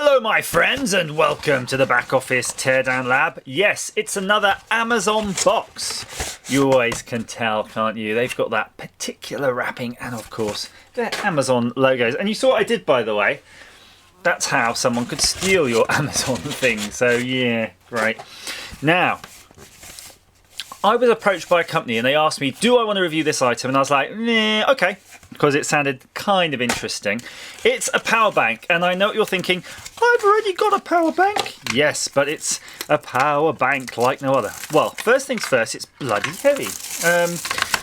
Hello my friends and welcome to the back office teardown lab. Yes, it's another Amazon box. You always can tell, can't you? They've got that particular wrapping and of course their Amazon logos. And you saw what I did, by the way. That's how someone could steal your Amazon thing. So yeah, great. Now, I was approached by a company and they asked me, do I want to review this item? And I was like, nah, okay, because it sounded kind of interesting. It's a power bank, and I know what you're thinking, I've already got a power bank. Yes, but it's a power bank like no other. Well, first things first, it's bloody heavy.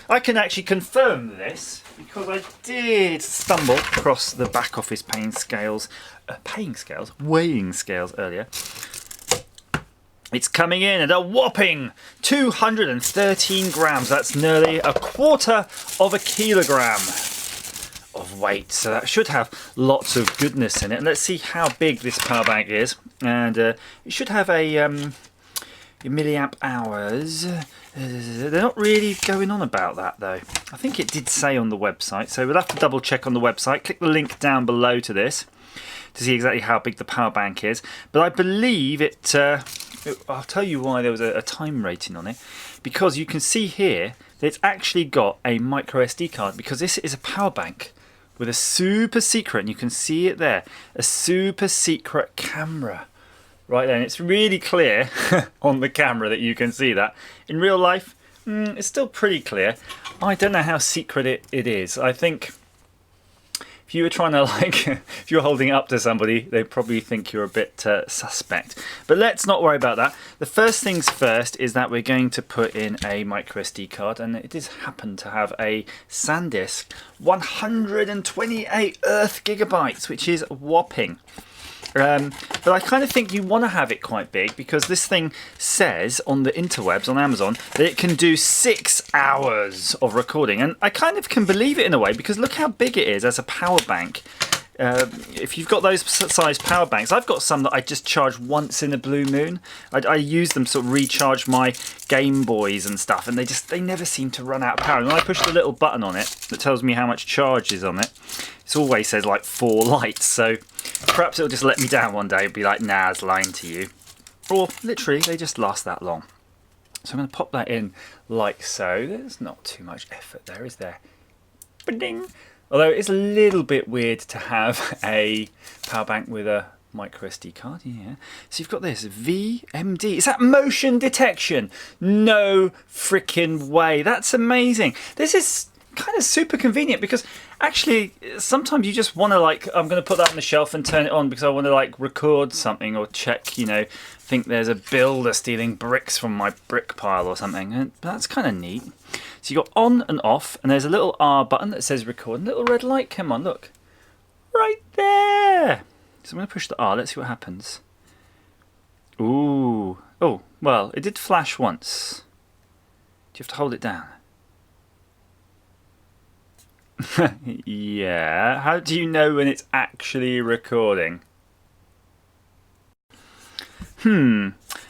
I can actually confirm this because I did stumble across the back office weighing scales earlier. It's coming in at a whopping 213 grams. That's nearly a quarter of a kilogram of weight. So that should have lots of goodness in it. And let's see how big this power bank is. And it should have a milliamp hours. They're not really going on about that though. I think it did say on the website. So we'll have to double check on the website. Click the link down below to this to see exactly how big the power bank is. But I believe it... I'll tell you why there was a time rating on it, because you can see here that it's actually got a micro SD card, because this is a power bank with a super secret, and you can see it there, a super secret camera right there, and it's really clear on the camera that you can see that. In real life, it's still pretty clear. I don't know how secret it is. I think if you were trying to if you're holding it up to somebody, they probably think you're a bit suspect. But let's not worry about that. The first things first is that we're going to put in a micro SD card, and it does happen to have a SanDisk 128 Earth gigabytes, which is whopping. But I kind of think you want to have it quite big, because this thing says on the interwebs on Amazon that it can do 6 hours of recording, and I kind of can believe it in a way, because look how big it is as a power bank. If you've got those size power banks, I've got some that I just charge once in a blue moon. I use them to sort of recharge my Game Boys and stuff, and they never seem to run out of power. And when I push the little button on it that tells me how much charge is on it, it always says like 4 lights. So perhaps it'll just let me down one day and be like, nah, it's lying to you. Or literally, they just last that long. So I'm going to pop that in like so. There's not too much effort there, is there? Ba-ding! Although it's a little bit weird to have a power bank with a micro SD card, yeah. So you've got this VMD. Is that motion detection? No freaking way. That's amazing. This is kind of super convenient, because actually sometimes you just want to I'm going to put that on the shelf and turn it on because I want to record something or check, think there's a builder stealing bricks from my brick pile or something. And that's kind of neat. So you got on and off, and there's a little R button that says record, and a little red light. Come on, look. Right there. So I'm going to push the R. Let's see what happens. Ooh. Oh, well, it did flash once. Do you have to hold it down? Yeah. How do you know when it's actually recording?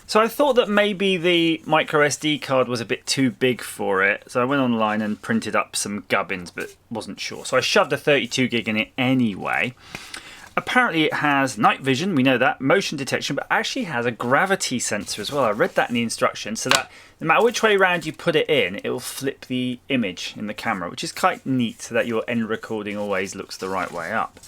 So I thought that maybe the micro SD card was a bit too big for it. So I went online and printed up some gubbins, but wasn't sure. So I shoved a 32 gig in it anyway. Apparently it has night vision, we know that, motion detection, but actually has a gravity sensor as well. I read that in the instructions, so that no matter which way around you put it in, it will flip the image in the camera, which is quite neat, so that your end recording always looks the right way up.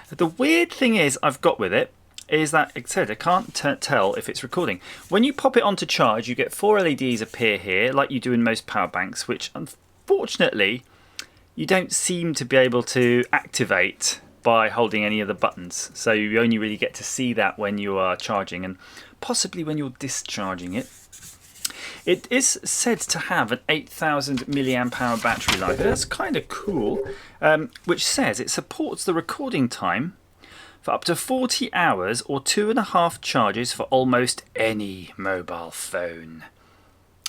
The weird thing I've got with it is that, like I said, I can't tell if it's recording. When you pop it onto charge, you get 4 LEDs appear here, like you do in most power banks, which unfortunately you don't seem to be able to activate by holding any of the buttons. So you only really get to see that when you are charging, and possibly when you're discharging it. It is said to have an 8,000 milliamp hour battery life. That's kind of cool, which says it supports the recording time for up to 40 hours or 2.5 charges for almost any mobile phone.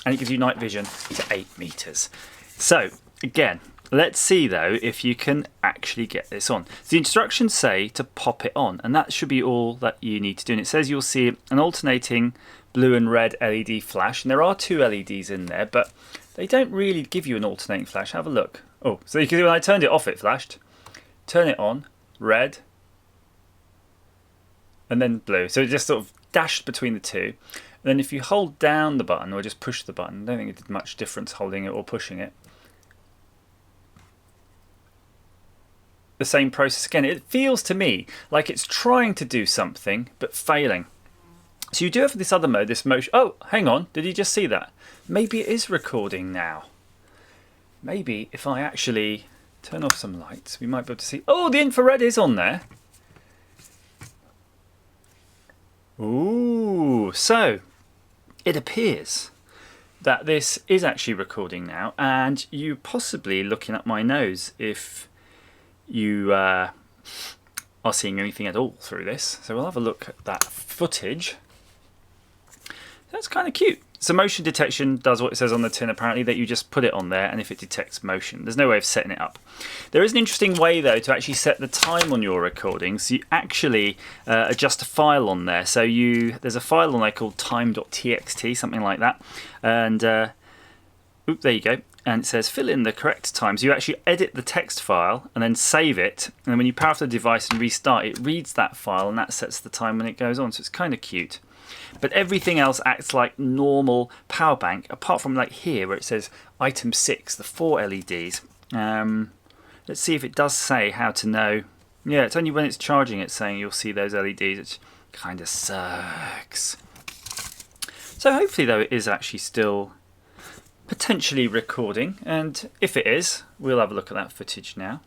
And it gives you night vision to 8 meters. So again, let's see though if you can actually get this on. The instructions say to pop it on, and that should be all that you need to do. And it says you'll see an alternating blue and red LED flash, and there are 2 LEDs in there, but they don't really give you an alternating flash. Have a look. Oh, so you can see when I turned it off it flashed. Turn it on, red, and then blue. So it just sort of dashed between the two. And then if you hold down the button or just push the button, I don't think it did much difference holding it or pushing it. The same process again. It feels to me like it's trying to do something but failing. So you do have this other mode, this motion. Oh, hang on. Did you just see that? Maybe it is recording now. Maybe if I actually turn off some lights, we might be able to see. Oh, the infrared is on there. Ooh, so it appears that this is actually recording now, and you possibly looking at my nose if you are seeing anything at all through this. So we'll have a look at that footage. That's kind of cute. So motion detection does what it says on the tin apparently, that you just put it on there and if it detects motion. There's no way of setting it up. There is an interesting way though to actually set the time on your recording. So you actually adjust a file on there. So there's a file on there called time.txt, something like that. And there you go. And it says fill in the correct time. So you actually edit the text file and then save it. And then when you power off the device and restart, it reads that file and that sets the time when it goes on. So it's kind of cute. But everything else acts like normal power bank, apart from like here where it says item 6, the 4 LEDs. Let's see if it does say how to know. Yeah, it's only when it's charging it's saying you'll see those LEDs, which kind of sucks. So hopefully though it is actually still potentially recording, and if it is, we'll have a look at that footage now.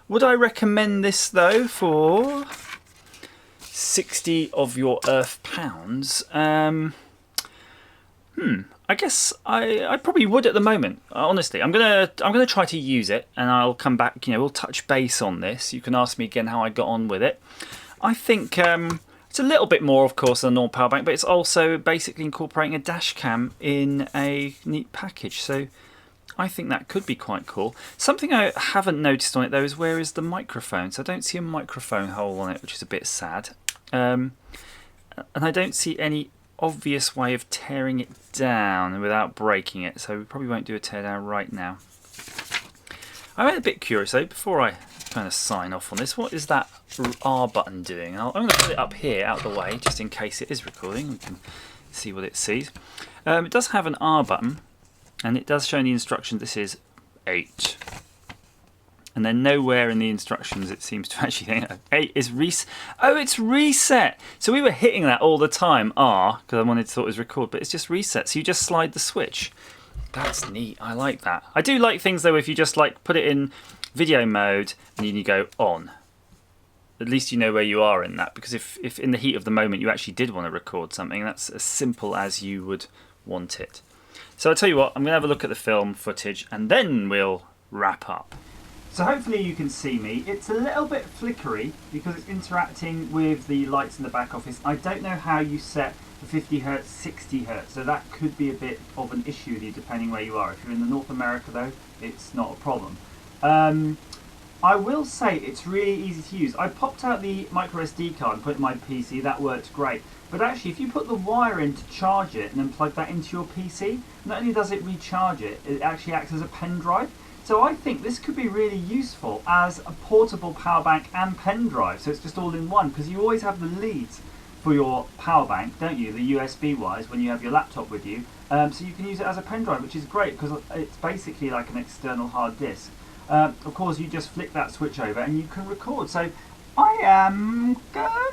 Would I recommend this though for 60 of your Earth pounds? I guess I probably would at the moment. Honestly, I'm gonna try to use it, and I'll come back. We'll touch base on this. You can ask me again how I got on with it. I think it's a little bit more, of course, than a normal power bank, but it's also basically incorporating a dash cam in a neat package. So I think that could be quite cool. Something I haven't noticed on it though is where is the microphone. So I don't see a microphone hole on it, which is a bit sad. And I don't see any obvious way of tearing it down without breaking it, so we probably won't do a teardown right now. I'm a bit curious though, before I kind of sign off on this, what is that R button doing? I'm going to put it up here out the way just in case it is recording. We can see what it sees. It does have an R button, and it does show in the instructions this is 8. And then nowhere in the instructions it seems to actually think 8 is reset. Oh, it's reset. So we were hitting that all the time, R, because I wanted to thought it was record, but it's just reset. So you just slide the switch. That's neat. I like that. I do like things though if you just like put it in video mode and then you go on. At least you know where you are in that, because if in the heat of the moment you actually did want to record something, that's as simple as you would want it. So I'll tell you what, I'm going to have a look at the film footage and then we'll wrap up. So hopefully you can see me. It's a little bit flickery because it's interacting with the lights in the back office. I don't know how you set the 50 Hz, 60 Hz, so that could be a bit of an issue depending where you are. If you're in the North America though, it's not a problem. I will say it's really easy to use. I popped out the micro SD card and put it in my PC, that worked great. But actually if you put the wire in to charge it and then plug that into your PC, not only does it recharge it, it actually acts as a pen drive. So I think this could be really useful as a portable power bank and pen drive. So it's just all in one, because you always have the leads for your power bank, don't you? The USB wires when you have your laptop with you. So you can use it as a pen drive, which is great because it's basically like an external hard disk. Of course, you just flick that switch over and you can record. So I am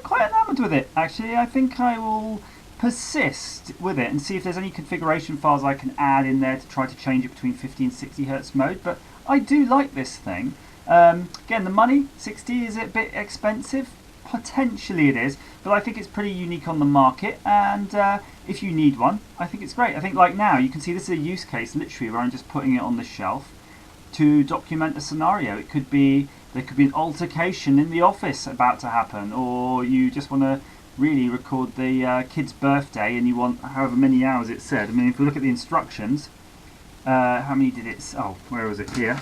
quite enamoured with it, actually. I think I will persist with it and see if there's any configuration files I can add in there to try to change it between 50 and 60 Hz mode. But I do like this thing. Again, the money, 60, is it a bit expensive? Potentially it is, but I think it's pretty unique on the market, and if you need one, I think it's great. I think like now, you can see this is a use case literally where I'm just putting it on the shelf to document a scenario. It could be, there could be an altercation in the office about to happen, or you just want to really record the kid's birthday and you want however many hours it said. I mean, if we look at the instructions, how many did it, oh, where was it here?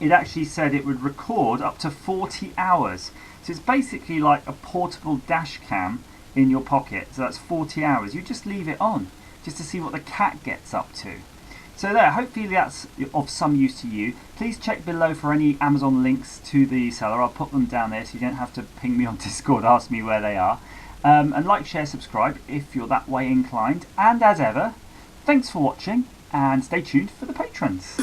It actually said it would record up to 40 hours. So it's basically like a portable dash cam in your pocket. So that's 40 hours. You just leave it on just to see what the cat gets up to. So there, hopefully that's of some use to you. Please check below for any Amazon links to the seller. I'll put them down there so you don't have to ping me on Discord, ask me where they are. And like, share, subscribe if you're that way inclined. And as ever, thanks for watching and stay tuned for the patrons.